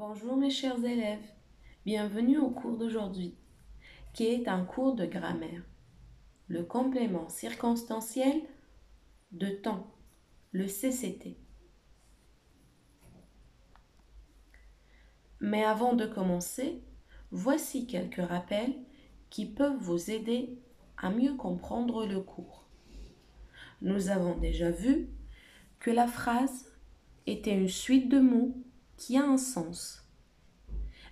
Bonjour mes chers élèves, bienvenue au cours d'aujourd'hui, qui est un cours de grammaire. Le complément circonstanciel de temps, le CCT. Mais avant de commencer, voici quelques rappels qui peuvent vous aider à mieux comprendre le cours. Nous avons déjà vu que la phrase était une suite de mots qui a un sens.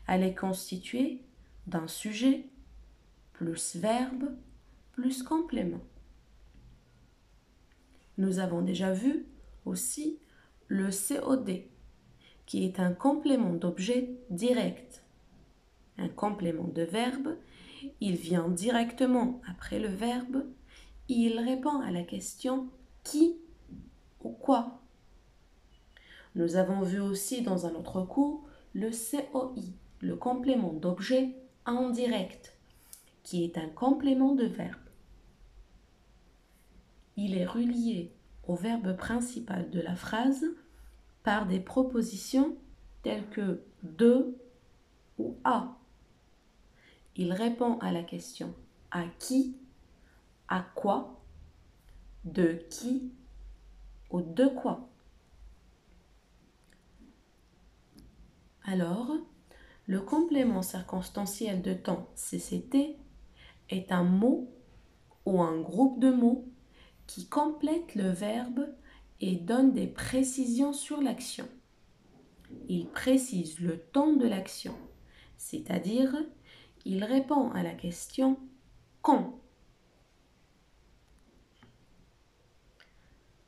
Elle est constituée d'un sujet plus verbe plus complément. Nous avons déjà vu aussi le COD, qui est un complément d'objet direct. Un complément de verbe, il vient directement après le verbe et il répond à la question qui ou quoi. Nous avons vu aussi dans un autre cours le COI, le complément d'objet indirect, qui est un complément de verbe. Il est relié au verbe principal de la phrase par des propositions telles que de ou à. Il répond à la question à qui, à quoi, de qui ou de quoi. Alors, le complément circonstanciel de temps CCT est un mot ou un groupe de mots qui complète le verbe et donne des précisions sur l'action. Il précise le temps de l'action, c'est-à-dire il répond à la question quand.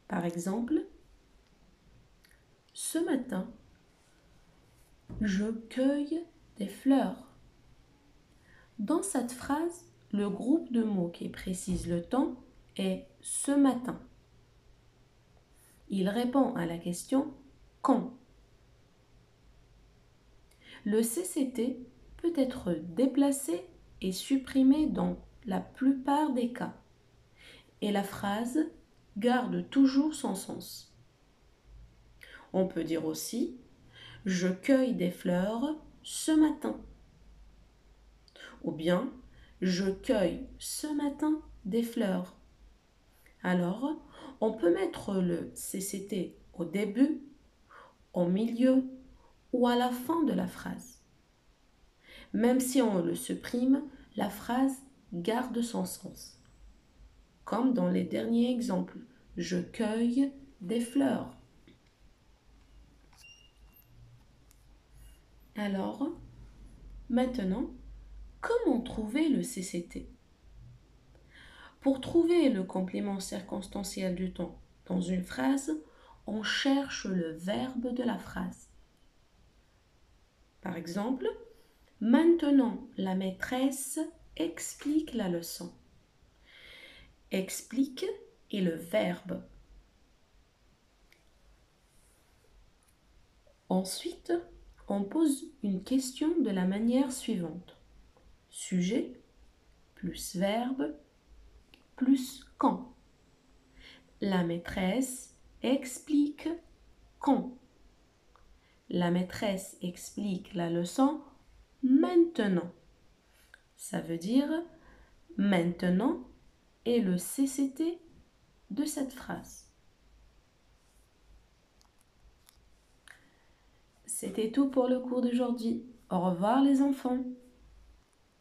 Par exemple, ce matin, je cueille des fleurs. Dans cette phrase, le groupe de mots qui précise le temps est ce matin. Il répond à la question quand. Le CCT peut être déplacé et supprimé dans la plupart des cas. Et la phrase garde toujours son sens. On peut dire aussi « Je cueille des fleurs ce matin » ou bien « Je cueille ce matin des fleurs ». Alors, on peut mettre le CCT au début, au milieu ou à la fin de la phrase. Même si on le supprime, la phrase garde son sens. Comme dans les derniers exemples, je cueille des fleurs. Alors, maintenant, comment trouver le CCT? Pour trouver le complément circonstanciel du temps dans une phrase, on cherche le verbe de la phrase. Par exemple, maintenant la maîtresse explique la leçon. Explique est le verbe. Ensuite, on pose une question de la manière suivante. Sujet plus verbe plus quand. La maîtresse explique quand. La maîtresse explique la leçon maintenant. Ça veut dire maintenant est le CCT de cette phrase. C'était tout pour le cours d'aujourd'hui. Au revoir les enfants.